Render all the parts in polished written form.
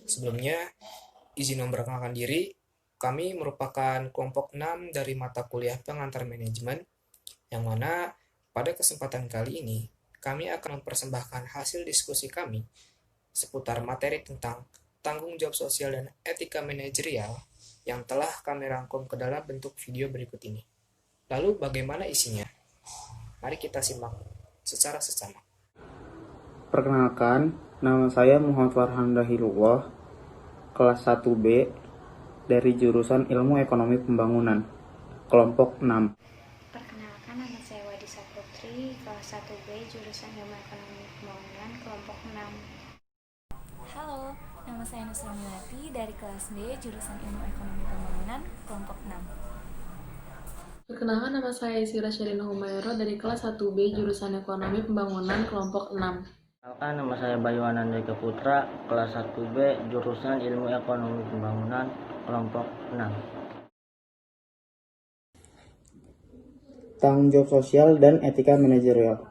Sebelumnya, izin memperkenalkan diri, kami merupakan kelompok 6 dari mata kuliah pengantar manajemen, yang mana pada kesempatan kali ini, kami akan mempersembahkan hasil diskusi kami seputar materi tentang tanggung jawab sosial dan etika manajerial yang telah kami rangkum ke dalam bentuk video berikut ini. Lalu bagaimana isinya? Mari kita simak secara seksama. Perkenalkan, nama saya Muhammad Farhan Dahilullah, kelas 1B dari jurusan Ilmu Ekonomi Pembangunan, kelompok 6. Perkenalkan, nama saya Wadisa Putri, kelas 1B, jurusan Ilmu Ekonomi Pembangunan, kelompok 6. Halo, nama saya Nusra Milati dari kelas B, jurusan Ilmu Ekonomi Pembangunan, kelompok 6. Perkenalkan, nama saya Isira Sherina Humayro dari kelas 1B, jurusan Ekonomi Pembangunan, kelompok 6. Perkenalkan, nama saya Bayu Anandika Putra, kelas 1B, jurusan Ilmu Ekonomi Pembangunan, kelompok 6. Tanggung jawab sosial dan etika manajerial.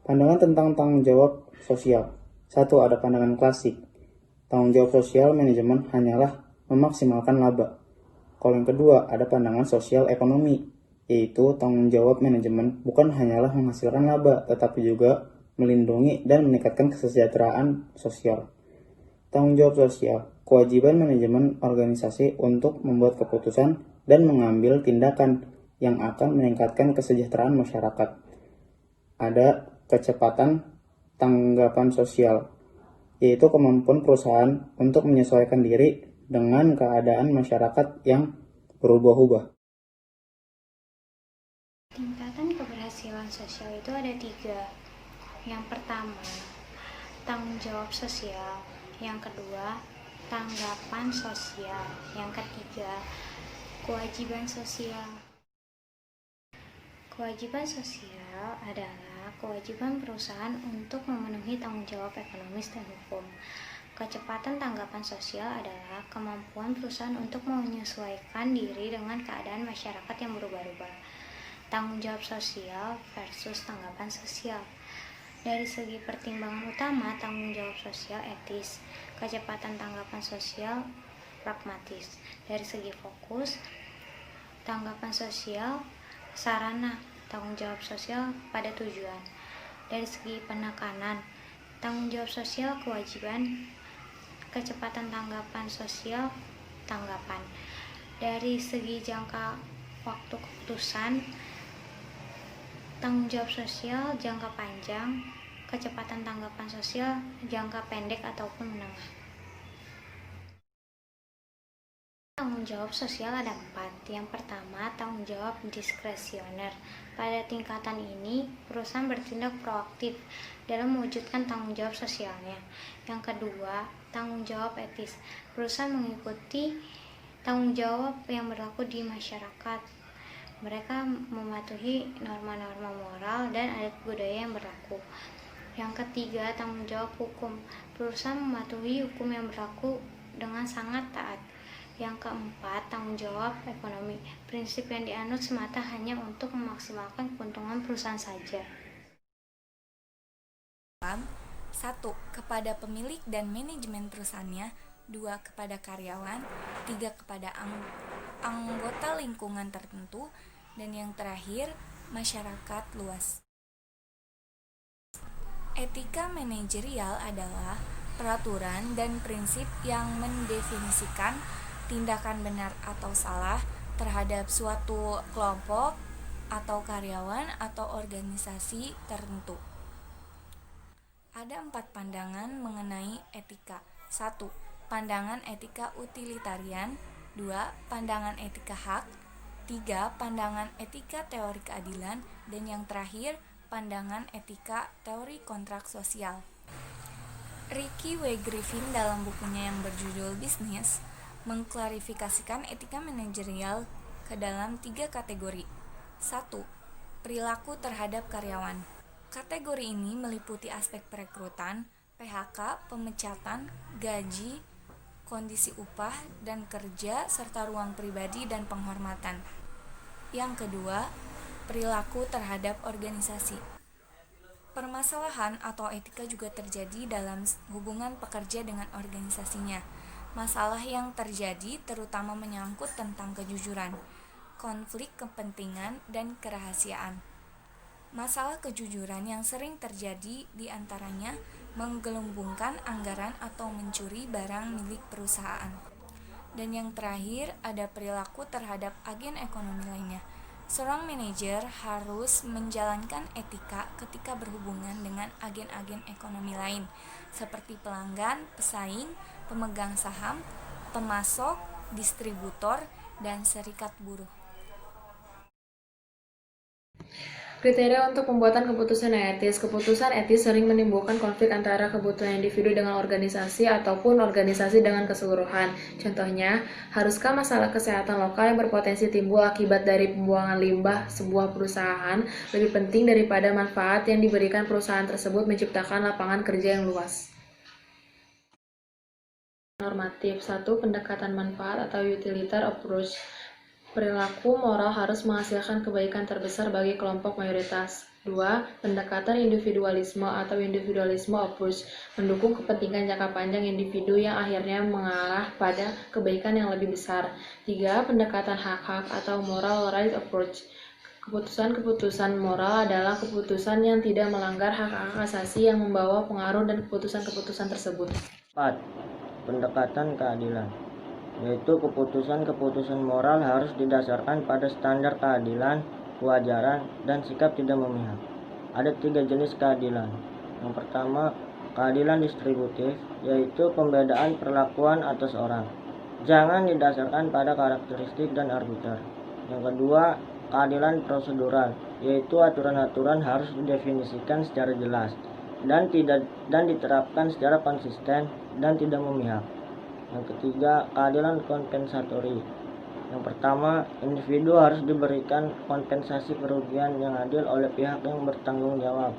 Pandangan tentang tanggung jawab sosial. 1. Ada pandangan klasik. Tanggung jawab sosial manajemen hanyalah memaksimalkan laba. Kalau yang kedua, ada pandangan sosial ekonomi, yaitu tanggung jawab manajemen bukan hanyalah menghasilkan laba, tetapi juga melindungi dan meningkatkan kesejahteraan sosial. Tanggung jawab sosial, kewajiban manajemen organisasi untuk membuat keputusan dan mengambil tindakan yang akan meningkatkan kesejahteraan masyarakat. Ada kecepatan tanggapan sosial, yaitu kemampuan perusahaan untuk menyesuaikan diri dengan keadaan masyarakat yang berubah-ubah. Tingkatan keberhasilan sosial itu ada 3. Yang pertama, tanggung jawab sosial. Yang kedua, tanggapan sosial. Yang ketiga, kewajiban sosial. Kewajiban sosial adalah kewajiban perusahaan untuk memenuhi tanggung jawab ekonomis dan hukum. Kecepatan tanggapan sosial adalah kemampuan perusahaan untuk menyesuaikan diri dengan keadaan masyarakat yang berubah-ubah. Tanggung jawab sosial versus tanggapan sosial. Dari segi pertimbangan utama, tanggung jawab sosial etis, kecepatan tanggapan sosial pragmatis. Dari segi fokus, tanggapan sosial sarana, tanggung jawab sosial pada tujuan. Dari segi penekanan, tanggung jawab sosial kewajiban, kecepatan tanggapan sosial tanggapan. Dari segi jangka waktu keputusan, tanggung jawab sosial jangka panjang, kecepatan tanggapan sosial jangka pendek ataupun menengah. Tanggung jawab sosial ada 4. Yang pertama, tanggung jawab diskresioner. Pada tingkatan ini, perusahaan bertindak proaktif dalam mewujudkan tanggung jawab sosialnya. Yang kedua, tanggung jawab etis. Perusahaan mengikuti tanggung jawab yang berlaku di masyarakat. Mereka mematuhi norma-norma moral dan adat budaya yang berlaku. Yang ketiga, tanggung jawab hukum. Perusahaan mematuhi hukum yang berlaku dengan sangat taat. Yang keempat, tanggung jawab ekonomi. Prinsip yang dianut semata hanya untuk memaksimalkan keuntungan perusahaan saja. 1. Kepada pemilik dan manajemen perusahaannya. 2. Kepada karyawan. 3. Kepada anggota lingkungan tertentu. Dan yang terakhir, masyarakat luas. Etika manajerial adalah peraturan dan prinsip yang mendefinisikan tindakan benar atau salah terhadap suatu kelompok atau karyawan atau organisasi tertentu. Ada 4 pandangan mengenai etika. 1. Pandangan etika utilitarian. 2. Pandangan etika hak. 3. Pandangan etika teori keadilan. Dan yang terakhir, pandangan etika teori kontrak sosial. Ricky W. Griffin dalam bukunya yang berjudul Bisnis mengklarifikasikan etika manajerial ke dalam 3 kategori. 1. Perilaku terhadap karyawan. Kategori ini meliputi aspek perekrutan, PHK, pemecatan, gaji, kondisi upah dan kerja, serta ruang pribadi dan penghormatan. Yang kedua, perilaku terhadap organisasi. Permasalahan atau etika juga terjadi dalam hubungan pekerja dengan organisasinya. Masalah yang terjadi terutama menyangkut tentang kejujuran, konflik kepentingan, dan kerahasiaan. Masalah kejujuran yang sering terjadi diantaranya menggelembungkan anggaran atau mencuri barang milik perusahaan. Dan yang terakhir, ada perilaku terhadap agen ekonomi lainnya. Seorang manajer harus menjalankan etika ketika berhubungan dengan agen-agen ekonomi lain, seperti pelanggan, pesaing, pemegang saham, pemasok, distributor, dan serikat buruh. Kriteria untuk pembuatan keputusan etis. Keputusan etis sering menimbulkan konflik antara kebutuhan individu dengan organisasi ataupun organisasi dengan keseluruhan. Contohnya, haruskah masalah kesehatan lokal yang berpotensi timbul akibat dari pembuangan limbah sebuah perusahaan lebih penting daripada manfaat yang diberikan perusahaan tersebut menciptakan lapangan kerja yang luas? Normatif. 1. Pendekatan manfaat atau utilitarian approach. Perilaku moral harus menghasilkan kebaikan terbesar bagi kelompok mayoritas. 2. Pendekatan individualisme atau individualisme approach, mendukung kepentingan jangka panjang individu yang akhirnya mengalah pada kebaikan yang lebih besar. 3. Pendekatan hak-hak atau moral right approach. Keputusan-keputusan moral adalah keputusan yang tidak melanggar hak-hak asasi yang membawa pengaruh dan keputusan-keputusan tersebut. 4. Pendekatan keadilan, yaitu keputusan-keputusan moral harus didasarkan pada standar keadilan, kewajaran, dan sikap tidak memihak. Ada 3 jenis keadilan. Yang pertama, keadilan distributif, yaitu pembedaan perlakuan atas orang. Jangan didasarkan pada karakteristik dan arbiter. Yang kedua, keadilan prosedural, yaitu aturan-aturan harus didefinisikan secara jelas dan diterapkan secara konsisten dan tidak memihak. Yang ketiga, keadilan kompensatori. Yang pertama, individu harus diberikan kompensasi kerugian yang adil oleh pihak yang bertanggung jawab.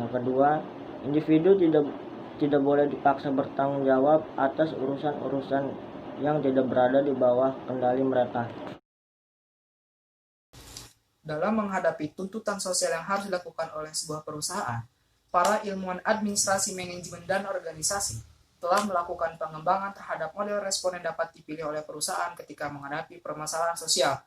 Yang kedua, individu tidak boleh dipaksa bertanggung jawab atas urusan-urusan yang tidak berada di bawah kendali mereka. Dalam menghadapi tuntutan sosial yang harus dilakukan oleh sebuah perusahaan, para ilmuwan administrasi, manajemen, dan organisasi telah melakukan pengembangan terhadap model respon yang dapat dipilih oleh perusahaan ketika menghadapi permasalahan sosial.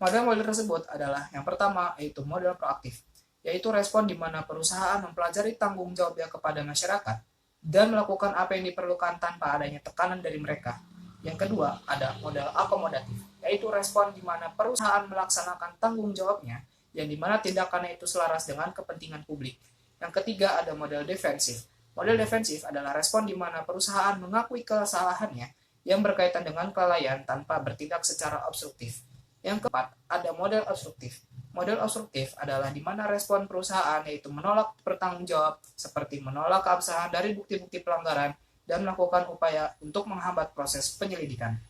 Model-model tersebut adalah yang pertama, yaitu model proaktif, yaitu respon di mana perusahaan mempelajari tanggung jawabnya kepada masyarakat dan melakukan apa yang diperlukan tanpa adanya tekanan dari mereka. Yang kedua, ada model akomodatif, yaitu respon di mana perusahaan melaksanakan tanggung jawabnya yang di mana tindakannya itu selaras dengan kepentingan publik. Yang ketiga, ada model defensif. Model defensif adalah respon di mana perusahaan mengakui kesalahannya yang berkaitan dengan kelalaian tanpa bertindak secara obstruktif. Yang keempat, ada model obstruktif. Model obstruktif adalah di mana respon perusahaan yaitu menolak bertanggung jawab, seperti menolak keabsahan dari bukti-bukti pelanggaran dan melakukan upaya untuk menghambat proses penyelidikan.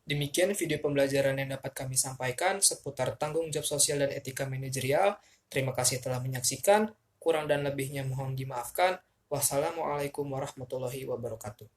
Demikian video pembelajaran yang dapat kami sampaikan seputar tanggung jawab sosial dan etika manajerial. Terima kasih telah menyaksikan. Kurang dan lebihnya mohon dimaafkan. Wassalamualaikum warahmatullahi wabarakatuh.